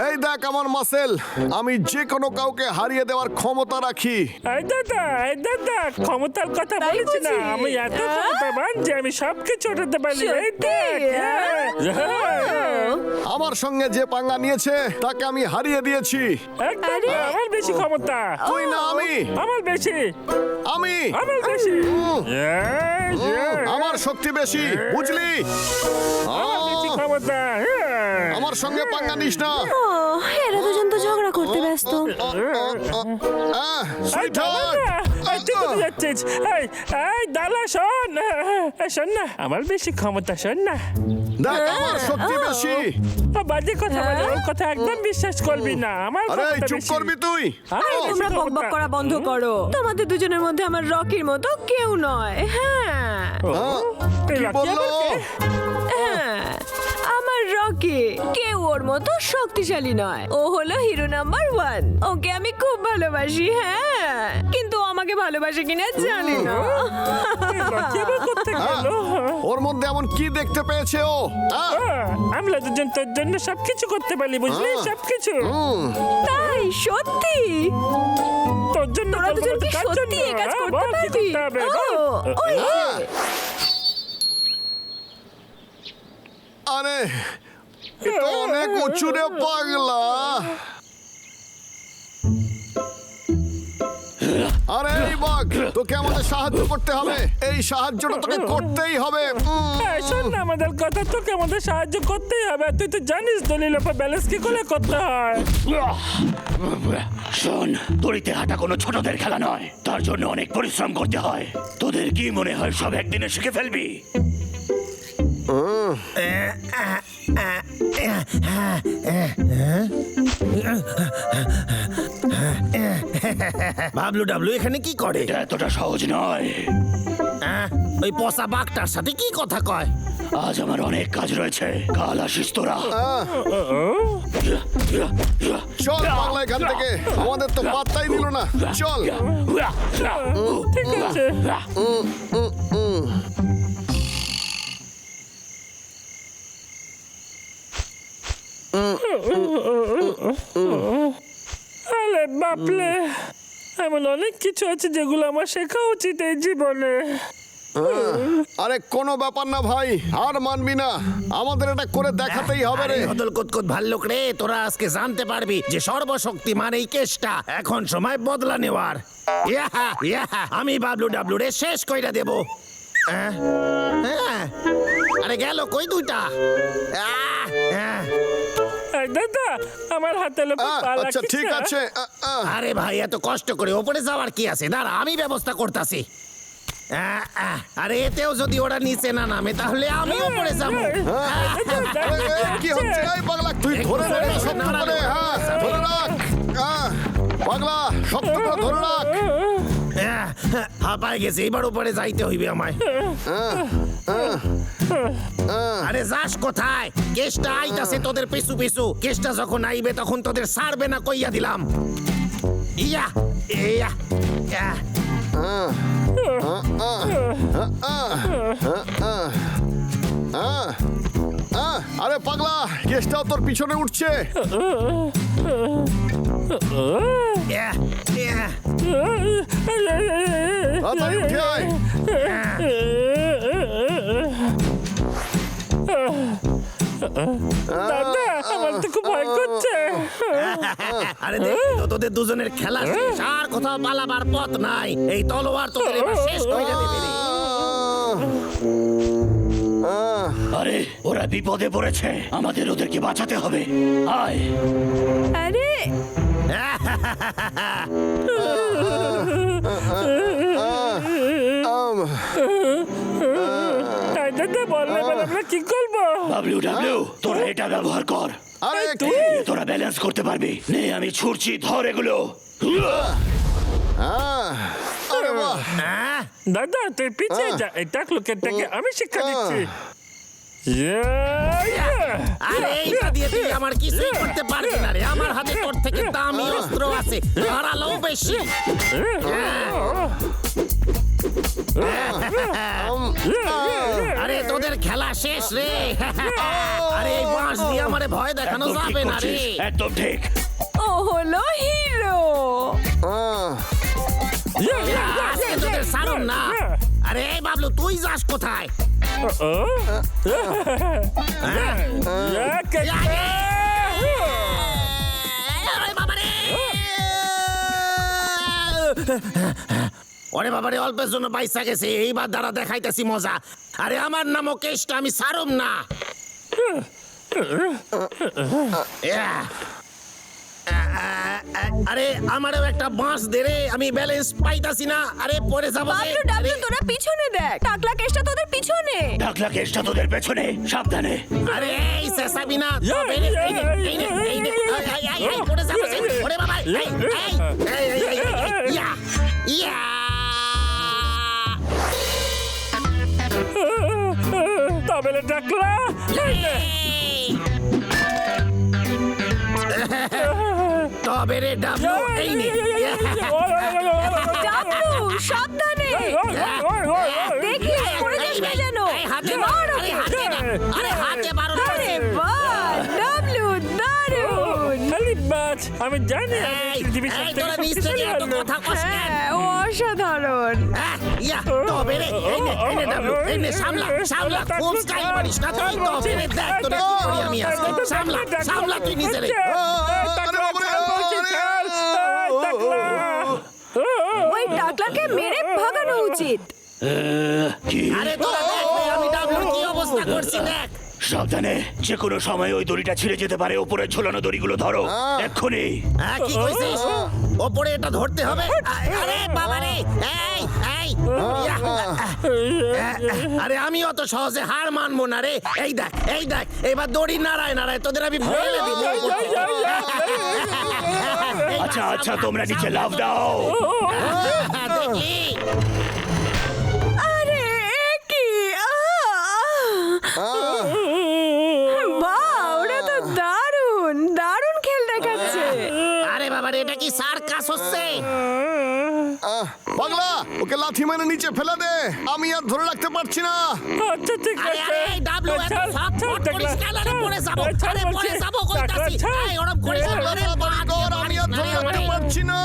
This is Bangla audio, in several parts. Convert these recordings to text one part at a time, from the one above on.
এই দেখ আমার মাসেল, আমি যে কোনো কাউকে হারিয়ে দেওয়ার ক্ষমতা রাখি। এই দাদা ক্ষমতার কথা তাই বলেছি না, বুঝি? আমি এত ক্ষমতাবান যে আমি সবকিছু উঠাতে পারি। এই দেখ, আমার সঙ্গে যে পাঙ্গা নিয়েছে তাকে আমি হারিয়ে দিয়েছি। একদম আরে! না, আমার বেশি ক্ষমতা। তুই না আমি, আমার বেশি, আমি আমার বেশি। আমার শক্তি বেশি, বুঝলি? আমার বেশি ক্ষমতা। আমার সঙ্গে পাঙ্গা নিস না। ও এরা দুজন তো ঝগড়া করতে ব্যস্ত। এই দাদা, এই তুই কোথায় যাচ্ছিস? এই দাদা শোন, শোন না, আমার বেশি ক্ষমতা, শোন না। দেখ আমার শক্তি বেশি। ও বাজে কথা বলে, ওর কথা একদম বিশ্বাস করবি না। আমার আরে ক্ষমতা চুপ বেশি। করবি তুই। আমার বেশি তোমরা বকবক ক্ষমতা। করা বন্ধ করো। তোমাদের দুজনের মধ্যে আমার রকির মতো কেউ নয়। হ্যাঁ এই কি লক্ষ্মী বললো? আবার কে? হ্যাঁ আমার রকি কেউ ওর মতো শক্তিশালী নয়। ও হলো হিরো নাম্বার 1। ওকে আমি খুব ভালোবাসি। হ্যাঁ কিন্তু ও আমাকে ভালোবাসে কিনা জানি না। এই লক্ষ্মী আবার কোথায় গেল? ওর মধ্যে এমন কি দেখতে পেয়েছে ও? আমরা দুজন তোর জন্য সবকিছু করতে পারি, বুঝলি? সবকিছু তাই সত্যি? তোর জন্য তোরা করবো, দুজন কি কার সত্যি জন্য? এই কাজ করতে বল, কি পারবি? করতে হবে, ও, বল। ও ইয়ে। আরে এ তো অনেক উঁচু রে পাগলা। আরে এই বাঘ, তোকে আমাদের সাহায্য করতে হবে। এই সাহায্যটা তোকে করতেই হবে। শোন না আমাদের কথা, তোকে আমাদের সাহায্য করতেই হবে। তুই তো জানিস দলিলপা ব্যালেন্স কি করে করতে হয়। শোন, দড়িতে হাঁটা কোনো ছোটদের খেলা নয়, তার জন্য অনেক পরিশ্রম করতে হয়। তোদের কি মনে হয় সব একদিনে শিখে ফেলবি? বাবলু ডাবলু এখানে কি করে? এটা এতটা সহজ নয়। ওই পচা বাঘটার সাথে কি কথা কয়? আজ আমার অনেক কাজ রয়েছে, কাল আসিস তোরা। চল পাগলা এখান থেকে, আমাদের তো পাত্তাই দিল না। চল। ঠিক আছে। আরে বাপলে, এমন অনেক কিছু আছে যেগুলো আমার শেখা উচিত এই জীবনে। আরে কোনো ব্যাপার না ভাই, আর মানবি না, আমাদের এটা করে দেখাতেই হবে রে। হদল কুতকুত ভাল্লুক রে, তোরা আজকে জানতে পারবি যে সর্বশক্তিমান এই কেসটা এখন সময় বদলা নেওয়ার। ইয়াহা, ইয়াহা, আমি বাবলু ডাবলু রে শেষ কইরা দেব। আরে গেল কই দুইটা? এই দাদা, আমার হাতে লোক আচ্ছা ঠিক আছে। আরে ভাই এত কষ্ট করে ওপরে যাওয়ার কি আছে? দাঁড়া আমি ব্যবস্থা করতেছি। আরে এতেও যদি ওরা নিচে না নামে তাহলে আমি উপরে যাবো। কি হচ্ছে? এই পাগলা তুই ধরে নে শক্ত করে। হ্যাঁ ধরে রাখ। পাগলা শক্ত করে ধরে রাখ। হাঁপায় গেছে, এবার উপরে যাইতে হইবে আমায়। আরে যাস কোথায়? কেসটা আইতাছে তোদের পিছু পিছু। কেসটা যখন আইবে তখন তোদের ছাড়বে না কইয়া দিলাম। ইয়া ইয়া ইয়া। আরে পাগলা, কেসটাও তোর পিছনে উঠছে। ইয়া, ইয়া। তাড়াতাড়ি উঠে আয়। দাদা, আমার তো খুব ভয় করছে। আরে দেখি তো তোদের দুজনের খেলা শেষ, আর কোথাও পালাবার পথ নাই। এই তলোয়ার তোদের এবার শেষ কইরা দেবে রে। আরে ওরা বিপদে পড়েছে, আমাদের ওদেরকে বাঁচাতে হবে। আয়। আরে এই দাদা, বললে এবার আমরা কি করবো? বাবলু ডাবলু, তোরা এটা ব্যবহার কর। আরে কি? তোরা ব্যালেন্স করতে পারবি। নে আমি ছুটছি, ধর এগুলো। আরে বাহ, দাদা তুই পিছিয়ে যা, এটা লোকেরটাকে আমি শিক্ষা দিচ্ছি। আরে এইটা দিয়ে তুই আমার কিছুই করতে পারবি না রে। আমার হাতে তোর থেকে দামি অস্ত্র আছে, ধারালো বেশি। আরে তোদের খেলা শেষ রে। আরে এই বাঁশ দিয়ে আমারে ভয় দেখানো একদম ঠিক যাবে না রে। করছিস, একদম ঠিক। ও হলো হিরো। আজকে তোদের সারুন না। আরে এই বাবলু তুই যাস কোথায়? আরে বাবারে! ওরে বাবারে অল্পের জন্য বাইসা গেছে, এইবার দ্বারা দেখাইতেছি মজা। আরে আমার নামও কেষ্টা, আমি সারুম না। আরে আমারও একটা বাঁশ দে রে, আমি ব্যালেন্স পাইতাছি না। আরে পড়ে যাবো যে। বাবলু ডাবলু তোরা পিছনে দেখ, টাকলা কেসটা তোদের পিছনে। ডাকলা কেসটা তোদের পেছনে, সাবধানে। আরে এই চেঁচাবি না, তবে রে, এই নে, এই নে, এই নে, এই, পড়ে যাবো যে। ওরে বাবা, এই, ইয়া, ইয়া। তবে ডাকলা তবে রে ডাবলু, এই নে। ডাবলু সাবধানে, দেখি পড়ে যাস না যেন। এই হাতে মার আরে ওকে। হাতে না, আরে হাতে বারণ আরে করছি। বাহ, ডাবলু দারুণ। আলিবাজ, আমি জানি আমি এই, পৃথিবীর এই, সবথেকে তোরা নিচ থেকে এত শক্তিশালী কথা কস কেন? হ্যাঁ, ও অসাধারণ। ইয়া, তবে রে, এই নে ডাবলু, এই নে, সামলা, সামলা, খুব স্টাইল মারিস না তুই, তবে রে, দেখ তোরে কি করি আমি আজকে। সামলা, সামলা তুই নিজে রে। আরে বাবারে, ওই টাকলাকে মেরে ভাগানো উচিত। কি? আরে তোরা দেখ রে, আমি ডাবলুর কি অবস্থা করছি দেখ। সাবধানে, যে কোনো সময় ওই দড়িটা ছিঁড়ে যেতে পারে। উপরে ঝোলানো দড়িগুলো ধরো এক্ষুনি। কি কইছিস? ওপরে এটা ধরতে হবে? আরে বাবা রে, এই, এই, ইয়া, আরে আমি অত সহজে হার মানবো না রে। এই দেখ, এই দেখ, এবার দড়ি নাড়ায় নাড়ায় তোদের আমি ফেলে দিব। আচ্ছা আচ্ছা, তোমরা নিচে লাফ দাও। দেখলি? আরে এ কি? বাহ, ওটা তো দারুণ দারুণ খেল দেখাচ্ছে। আরে বাবা রে, এটা কি সার্কাস হচ্ছে? পাগলা, ওকে লাথি মেরে নিচে ফেলে দে, আমি আর ধরে রাখতে পারছি না। আচ্ছা ঠিক আরে আছে। আরে এই ডাবলু এত সাপ ফট করিস কেন রে? পড়ে যাবো, আরে পড়ে যাবো কইতাছি। এই ওরম করিস না রে, আমি আর ধরে রাখতে পারছি না।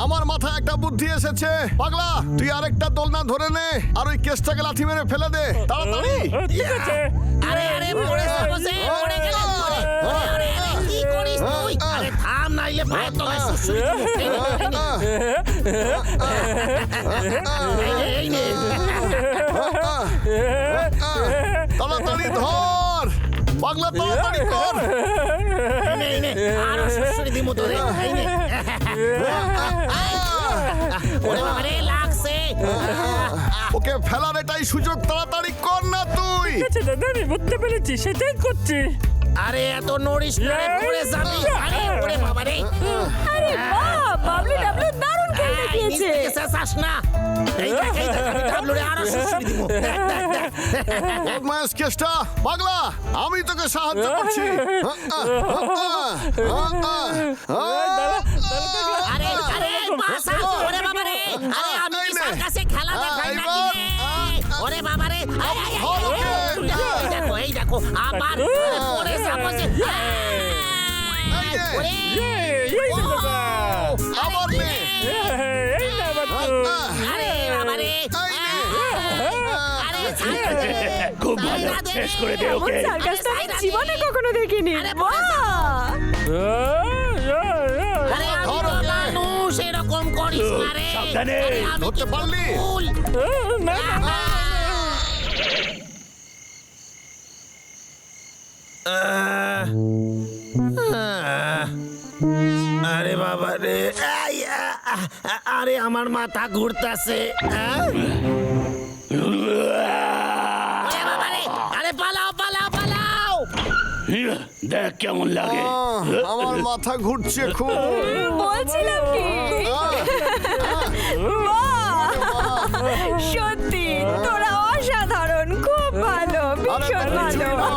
আমার মাথায় একটা বুদ্ধি এসেছে। পাগলা, তুই আরেকটা দোলনা ধরে নে আর ওই কেসটাকে লাথি মেরে ফেলে দে তাড়াতাড়ি। ঠিক আছে। আরে আরে পড়ে যাবো যে, পড়ে গেলে পড়ে। আরে আরে কি করিস তুই? আরে থাম নাইলে পায়ে তলায় সুসুরি দিব। এই নে, তাড়াতাড়ি ধর পাগলা, তাড়াতাড়ি কর। এই নে, আরো সুসুরি দিব তোরে। এই নে। ওরে বাবা রে, লাগছে। ওকে ফেলার এটাই সুযোগ, তাড়াতাড়ি কর না তুই। ঠিক আছে দাদা, আমি বুঝতে পেরেছি, সেটাই করছি। আরে এত নড়িস না রে, পড়ে যাবি। আরে ওরে বাবা রে। আরে বাহ, বাবলু ডাবলু দারুণ খেল দেখিয়েছে। শেষ না। এই দেখ, এই দেখ, আমি ডাবলুরে আরো সুসুরি দিব। দেখ, দেখ, দেখ। বদমাইশ কেসটা, পাগলা, আমি তোকে সাহায্য করছি। আরে আরে বাসা, ওরে বাবা রে। আরে আমি কি সার্কাসে খেলা দেখাই নাকি রে? ওরে বাবা রে। এই দেখো, এই দেখো, আবার পড়ে যাবো যে। ওরে, এই তো দাদা। আবার নে। এই না বাবু। আরে বাবা রে। আরে খুব ভালো, শেষ করে দে এমন ওকে। সার্কাস তো আমি জীবনে কখনো দেখিনি। বাহ, আরে আমি তো মানুষ, এরকম করিস না রে। সাবধানে। আরে আমি ধরতে পারলি? ফুল। না না। আরে বাবা রে, আরে আমার মাথা ঘুরতাছে। আরে পালাও পালাও পালাও। দেখ কেমন লাগে। আমার মাথা ঘুরছে খুব। বলছিলাম কি? বাহ, সত্যি তোরা অসাধারণ, খুব ভালো, ভীষণ আরে, ভালো।